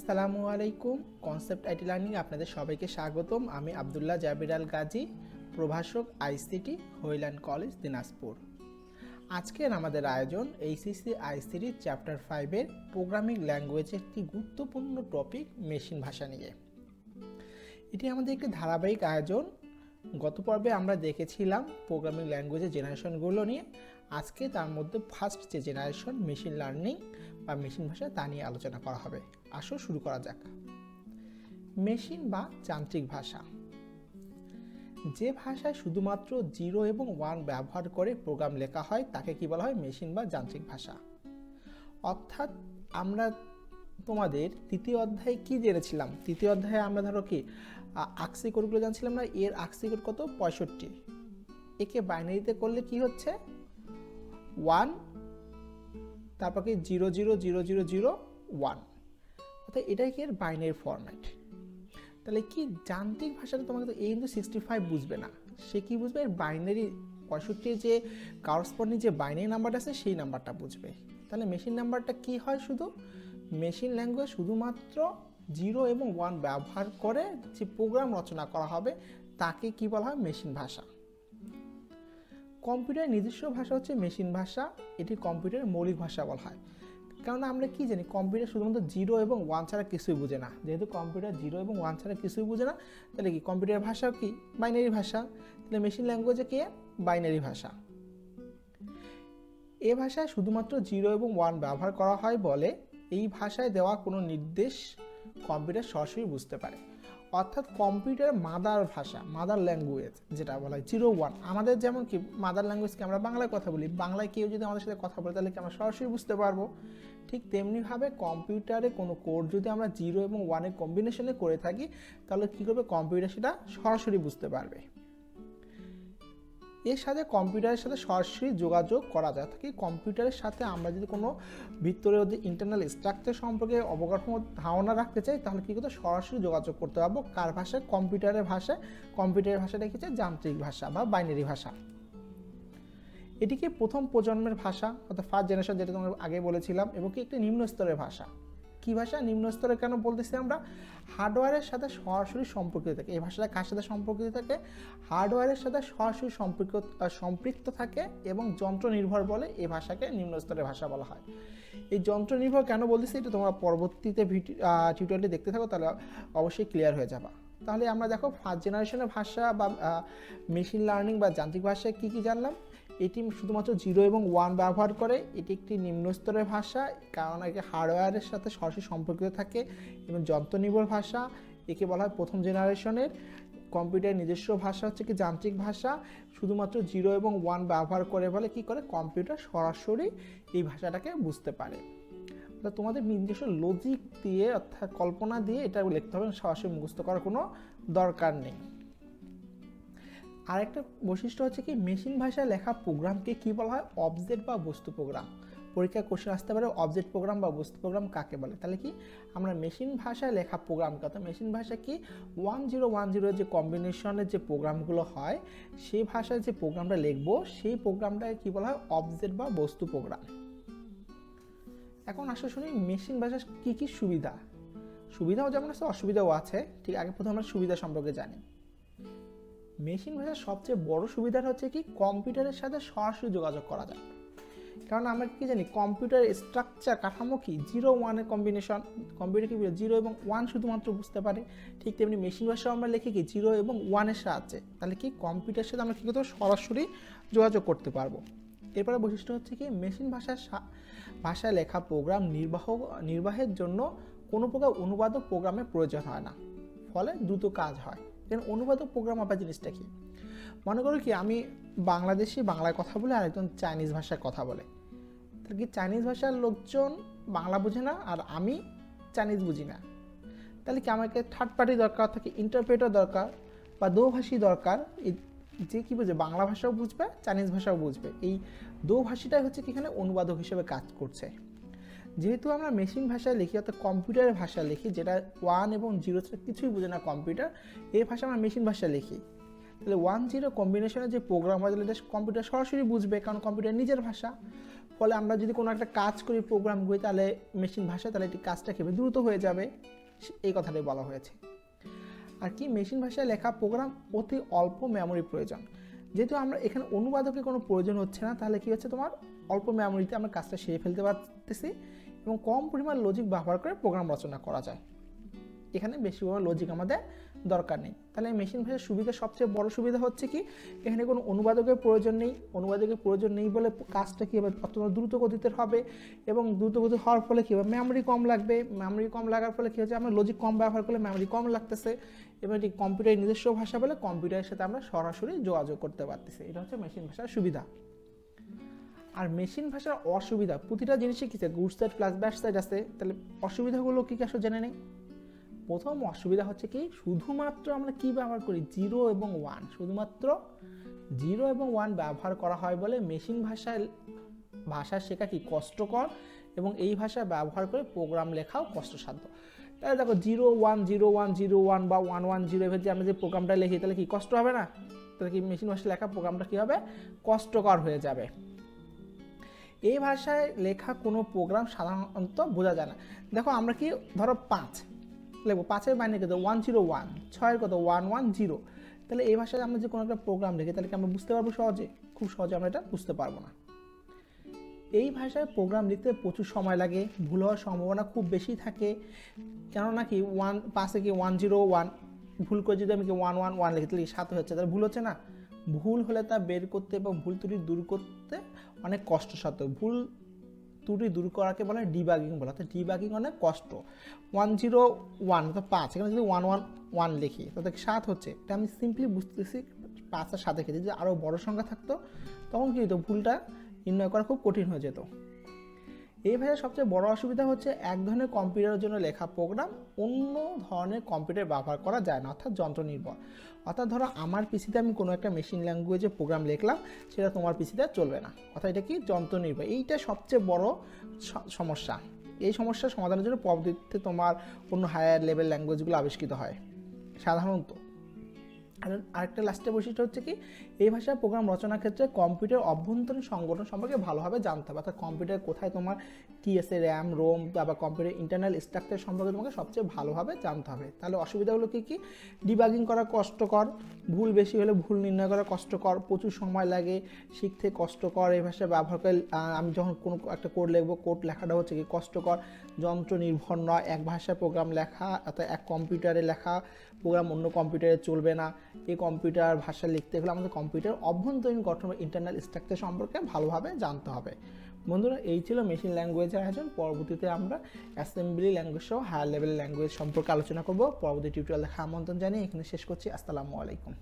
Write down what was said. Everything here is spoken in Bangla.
আসসালামু আলাইকুম। কনসেপ্ট আইটি লার্নিং আপনাদের সবাইকে স্বাগতম। আমি আবদুল্লাহ জাবির আল গাজি, প্রভাষক আইসিটি হইল্যান্ড কলেজ দিনাজপুর। আজকের আমাদের আয়োজন HSC ICT চ্যাপ্টার 5-এর প্রোগ্রামিং ল্যাঙ্গুয়েজের একটি গুরুত্বপূর্ণ টপিক মেশিন ভাষা নিয়ে। এটি আমাদের একটি ধারাবাহিক আয়োজন। গত পর্বে আমরা দেখেছিলাম প্রোগ্রামিং ল্যাঙ্গুয়েজের জেনারেশনগুলো নিয়ে। আজকে তার মধ্যে ফার্স্ট যে জেনারেশন মেশিন লার্নিং বা মেশিন ভাষা তা নিয়ে আলোচনা করা হবে। আসো শুরু করা যাক। মেশিন বা যান্ত্রিক ভাষা, যে ভাষায় শুধুমাত্র 0 এবং 1 ব্যবহার করে প্রোগ্রাম লেখা হয় তাকে কি বলা হয়? মেশিন বা যান্ত্রিক ভাষা। অর্থাৎ আমরা তোমাদের তৃতীয় অধ্যায়ে কি জেনেছিলাম? তৃতীয় অধ্যায়ে আমরা ধরো কি আক্সি কোডগুলো জানছিলাম না। এর আক্সি কোড কত? 65। একে বাইনারিতে করলে কি হচ্ছে? 1, তারপর কি 0000001। অর্থাৎ এটাই কি এর বাইনারি ফরম্যাট। তাহলে কি যান্ত্রিক ভাষাটা তোমাকে তো এই কিন্তু 65 বুঝবে না, সে কি বুঝবে? এর বাইনারি 65 যে কারসপন্ডিং যে বাইনারি নাম্বারটা আছে সেই নাম্বারটা বুঝবে। তাহলে মেশিন নাম্বারটা কি হয়? শুধু মেশিন ল্যাঙ্গুয়েজ শুধুমাত্র 0 এবং 1 ব্যবহার করে যে প্রোগ্রাম রচনা করা হবে তাকে কি বলা হয়? মেশিন ভাষা। কম্পিউটারের নিজস্ব ভাষা হচ্ছে মেশিন ভাষা। এটি কম্পিউটারের মৌলিক ভাষা বলা হয়। কারণ আমরা কি জানি? কম্পিউটার শুধুমাত্র 0 এবং 1 ছাড়া কিছুই বুঝে না। যেহেতু কম্পিউটার 0 এবং 1 ছাড়া কিছুই বুঝে না, তাহলে কি কম্পিউটার ভাষা কি? বাইনারি ভাষা। তাহলে মেশিন ল্যাঙ্গুয়েজে কি? বাইনারি ভাষা। এ ভাষায় শুধুমাত্র 0 এবং 1 ব্যবহার করা হয় বলে এই ভাষায় দেওয়া কোনো নির্দেশ কম্পিউটার সরাসরি বুঝতে পারে। অর্থাৎ কম্পিউটার মাদার ভাষা, মাদার ল্যাঙ্গুয়েজ যেটা বলা হয় 0, 1। আমাদের যেমন কি মাদার ল্যাঙ্গুয়েজকে আমরা বাংলায় কথা বলি, বাংলায় কেউ যদি আমাদের সাথে কথা বলে তাহলে কি আমরা সরাসরি বুঝতে পারবো? ঠিক তেমনিভাবে কম্পিউটারে কোনো কোড যদি আমরা 0 এবং 1-এর কম্বিনেশনে করে থাকি তাহলে কী করবে? কম্পিউটার সেটা সরাসরি বুঝতে পারবে। এর সাথে কম্পিউটারের সাথে সরাসরি যোগাযোগ করা যায় থাকে। কম্পিউটারের সাথে আমরা যদি কোনো ভিতরে ওদের ইন্টারনাল স্ট্রাকচার সম্পর্কে অবকাঠামো ধারণা রাখতে চাই তাহলে কী করতে? সরাসরি যোগাযোগ করতে পারবো। কার ভাষায়? কম্পিউটারের ভাষায়। কম্পিউটারের ভাষাটা কি হচ্ছে? যান্ত্রিক ভাষা বা বাইনারি ভাষা। এটিকে প্রথম প্রজন্মের ভাষা অর্থাৎ ফার্স্ট জেনারেশন, যেটা তোমরা আগে বলেছিলাম, এবং কি একটি নিম্ন স্তরের ভাষা। কী ভাষা? নিম্ন স্তরে কেন বলতেছি আমরা? হার্ডওয়্যারের সাথে সরাসরি সম্পর্কিত থাকে। এই ভাষাটা কার সাথে সম্পর্কিত থাকে? হার্ডওয়্যারের সাথে সরাসরি সম্পৃক্ত থাকে এবং যন্ত্র নির্ভর বলে এই ভাষাকে নিম্ন স্তরের ভাষা বলা হয়। এই যন্ত্র নির্ভর কেন বলতেছি এটা তোমরা পরবর্তীতে টিউটোরিয়ালটি দেখতে থাকো, তাহলে অবশ্যই ক্লিয়ার হয়ে যাবে। তাহলে আমরা দেখো ফার্স্ট জেনারেশনের ভাষা বা মেশিন লার্নিং বা যান্ত্রিক ভাষায় কী কী জানলাম। এটি শুধুমাত্র 0 এবং 1 ব্যবহার করে। এটি একটি নিম্ন স্তরের ভাষা, কারণ একে হার্ডওয়্যারের সাথে সরাসরি সম্পর্কিত থাকে এবং যন্ত্রনির্ভর ভাষা। একে বলা হয় প্রথম জেনারেশনের। কম্পিউটারের নিজস্ব ভাষা হচ্ছে কি যান্ত্রিক ভাষা। শুধুমাত্র 0 এবং 1 ব্যবহার করে বলে কি করে? কম্পিউটার সরাসরি এই ভাষাটাকে বুঝতে পারে। তোমাদের নিজস্ব লজিক দিয়ে অর্থাৎ কল্পনা দিয়ে এটা লিখতে হবে, সরাসরি মুখস্থ করার কোনো দরকার নেই। আরেকটা বৈশিষ্ট্য হচ্ছে কি মেশিন ভাষায় লেখা প্রোগ্রামকে কি বলা হয়? অবজেক্ট বা বস্তু প্রোগ্রাম। পরীক্ষায় কোশ্চেন আসতে পারে অবজেক্ট প্রোগ্রাম বা বস্তু প্রোগ্রাম কাকে বলে। তাহলে কি আমরা মেশিন ভাষায় লেখা প্রোগ্রামকে, অর্থাৎ মেশিন ভাষা কি 1010 যে কম্বিনেশনের যে প্রোগ্রামগুলো হয় সেই ভাষায় যে প্রোগ্রামটা লিখবো সেই প্রোগ্রামটাকে কি বলা হয়? অবজেক্ট বা বস্তু প্রোগ্রাম। এখন আসলে শুনি মেশিন ভাষার কী কী সুবিধা। সুবিধাও যেমন আছে অসুবিধাও আছে। ঠিক আগে প্রথমে আমরা সুবিধা সম্পর্কে জানি। মেশিন ভাষার সবচেয়ে বড় সুবিধাটা হচ্ছে কি কম্পিউটারের সাথে সরাসরি যোগাযোগ করা যায়। কারণ আমরা কি জানি? কম্পিউটারের স্ট্রাকচার কাঠামো কি 0, 1-এর কম্বিনেশন। কম্পিউটার কি 0 এবং 1 শুধুমাত্র বুঝতে পারে। ঠিক তেমনি মেশিন ভাষাও আমরা লিখি কি 0 এবং 1-এর সাহায্যে। তাহলে কি কম্পিউটারের সাথে আমরা কী করতে? সরাসরি যোগাযোগ করতে পারবো। এরপরে বৈশিষ্ট্য হচ্ছে কি মেশিন ভাষায় লেখা প্রোগ্রাম নির্বাহের জন্য কোনো প্রকার অনুবাদক প্রোগ্রামের প্রয়োজন হয় না, ফলে দ্রুত কাজ হয়। কারণ অনুবাদক প্রোগ্রাম আবার জিনিসটা কি? মনে করো কি আমি বাংলাদেশি বাংলায় কথা বলে আর একজন চাইনিজ ভাষায় কথা বলে। তাহলে কি চাইনিজ ভাষার লোকজন বাংলা বুঝে না আর আমি চাইনিজ বুঝি না। তাহলে কি আমাকে থার্ড পার্টি দরকার থাকে, ইন্টারপ্রেটার দরকার বা দোভাষী দরকার, যে কী বুঝবে? বাংলা ভাষাও বুঝবে, চাইনিজ ভাষাও বুঝবে। এই দোভাষীটাই হচ্ছে কি এখানে অনুবাদক হিসেবে কাজ করছে। যেহেতু আমরা মেশিন ভাষায় লিখি অর্থাৎ কম্পিউটারের ভাষা লিখি, যেটা 1 এবং 0 ছাড়া কিছুই বুঝে না কম্পিউটার, এই ভাষা আমরা মেশিন ভাষায় লিখি। তাহলে 1-0 কম্বিনেশনের যে প্রোগ্রাম হয় তাহলে কম্পিউটার সরাসরি বুঝবে, কারণ কম্পিউটার নিজের ভাষা। ফলে আমরা যদি কোনো একটা কাজ করি প্রোগ্রাম করি তাহলে মেশিন ভাষায়, তাহলে এটি কাজটা কীভাবে দ্রুত হয়ে যাবে। এই কথাটাই বলা হয়েছে। আর কি মেশিন ভাষায় লেখা প্রোগ্রাম অতি অল্প মেমোরি প্রয়োজন। যেহেতু আমরা এখানে অনুবাদকের কোনো প্রয়োজন হচ্ছে না, তাহলে কি হচ্ছে তোমার অল্প মেমোরিতে আমরা কাজটা সেরে ফেলতে পারতেছি এবং কম পরিমাণ লজিক ব্যবহার করে প্রোগ্রাম রচনা করা যায়। এখানে বেশি পরিমাণ লজিক আমাদের দরকার নেই। তাহলে মেশিন ভাষার সুবিধা, সবচেয়ে বড় সুবিধা হচ্ছে কি এখানে কোনো অনুবাদকের প্রয়োজন নেই। অনুবাদকের প্রয়োজন নেই বলে কাজটা কী হবে, অত্যন্ত দ্রুত গতিতে হবে এবং দ্রুত গতি হওয়ার ফলে কী হবে, মেমোরি কম লাগবে। মেমোরি কম লাগার ফলে কী হচ্ছে, আমরা লজিক কম ব্যবহার করলে মেমোরি কম লাগতেছে। এবার এটি কম্পিউটারের নিজস্ব ভাষা বলে কম্পিউটারের সাথে আমরা সরাসরি যোগাযোগ করতে পারতেছি। এটা হচ্ছে মেশিন ভাষার সুবিধা। আর মেশিন ভাষার অসুবিধা, প্রতিটা জিনিসে কী আছে, good side plus bad side আছে। তাহলে অসুবিধাগুলো কী কী আসলে জেনে নেই। প্রথম অসুবিধা হচ্ছে কি, শুধুমাত্র আমরা কি ব্যবহার করি, 0 এবং 1, শুধুমাত্র 0 এবং 1 ব্যবহার করা হয় বলে মেশিন ভাষা শেখা কি কষ্টকর এবং এই ভাষা ব্যবহার করে প্রোগ্রাম লেখাও কষ্টসাধ্য। তাহলে দেখো 0 1 0 1 0 1 বা 1 1 0 এভাবে যে আমরা যে প্রোগ্রামটা লিখি তাহলে কি কষ্ট হবে না? তাহলে কি মেশিন ভাষায় লেখা প্রোগ্রামটা কী হবে, কষ্টকর হয়ে যাবে। এই ভাষায় লেখা কোনো প্রোগ্রাম সাধারণত বোঝা যায় না। দেখো আমরা কি ধরো 5 লিখবো, 5-এর বাইরে কত 101, 6-এর কত 110। তাহলে এই ভাষায় আমরা যে কোনো একটা প্রোগ্রাম লিখি তাহলে কি আমরা বুঝতে পারবো সহজে? খুব সহজে আমরা এটা বুঝতে পারবো না। এই ভাষায় প্রোগ্রাম লিখতে প্রচুর সময় লাগে, ভুল হওয়ার সম্ভাবনা খুব বেশি থাকে। কেননা কি 5-এ কি 101 ভুল করে যদি আমি কি 111 লিখি তাহলে 7 হচ্ছে, তাহলে ভুল হচ্ছে না? ভুল হলে তা বের করতে এবং ভুল ত্রুটি দূর করতে অনেক কষ্টসাধ্য। ভুল ত্রুটি দূর করাকে বলে ডিবাগিং বলা। তো ডিবাগিং অনেক কষ্ট। 101 তো 5, এখানে যদি 111 লিখি তাতে 7 হচ্ছে, এটা আমি সিম্পলি বুঝতেছি 5 আর 7 রেখে যদি আরও বড় সংখ্যা থাকতো তখন কী হতো, ভুলটা নির্ণয় করা খুব কঠিন হয়ে যেত। এই ভাষার সবচেয়ে বড় অসুবিধা হচ্ছে এক ধরনের কম্পিউটারের জন্য লেখা প্রোগ্রাম অন্য ধরনের কম্পিউটার ব্যবহার করা যায় না, অর্থাৎ যন্ত্র নির্ভর। অর্থাৎ ধরো আমার পিসিতে আমি কোনো একটা মেশিন ল্যাঙ্গুয়েজে প্রোগ্রাম লিখলাম, সেটা তোমার পিসিতে চলবে না, অর্থাৎ এটা কি যন্ত্র নির্ভর। এইটা সবচেয়ে বড় সমস্যা। এই সমস্যার সমাধানের জন্য পরবর্তীতে তোমার অন্য হায়ার লেভেল ল্যাঙ্গুয়েজগুলো আবিষ্কৃত হয় সাধারণত। আরেকটা লাস্টের বৈশিষ্ট্য হচ্ছে কি, এই ভাষায় প্রোগ্রাম রচনার ক্ষেত্রে কম্পিউটার অভ্যন্তরীণ সংগঠন সম্পর্কে ভালোভাবে জানতে হবে। অর্থাৎ কম্পিউটার কোথায় তোমার কী আছে, র্যাম রোম বা কম্পিউটার ইন্টারনাল স্ট্রাকচার সম্পর্কে তোমাকে সবচেয়ে ভালোভাবে জানতে হবে। তাহলে অসুবিধাগুলো কী কী, ডিবাগিং করা কষ্টকর, ভুল বেশি হলে ভুল নির্ণয় করা কষ্টকর, প্রচুর সময় লাগে, শিখতে কষ্টকর। এই ভাষা ব্যবহার করে আমি যখন কোনো একটা কোড লিখবো, কোড লেখাটা হচ্ছে কি কষ্টকর, যন্ত্র নির্ভর নয়। এক ভাষায় প্রোগ্রাম লেখা অর্থাৎ এক কম্পিউটারে লেখা প্রোগ্রাম অন্য কম্পিউটারে চলবে না। এই কম্পিউটার ভাষা লিখতে হলে আমাদের কম্পিউটার অভ্যন্তরীণ গঠন ইন্টারনাল স্ট্রাকচার সম্পর্কে ভালোভাবে জানতে হবে। বন্ধুরা, এই ছিল মেশিন ল্যাঙ্গুয়েজের আয়োজন। পরবর্তীতে আমরা অ্যাসেম্বলি ল্যাঙ্গুয়েজ সহ হায়ার লেভেল ল্যাঙ্গুয়েজ সম্পর্কে আলোচনা করব। পরবর্তী টিউটোরিয়াল দেখা আমন্ত্রণ জানিয়ে এখানে শেষ করছি। আসসালামু আলাইকুম।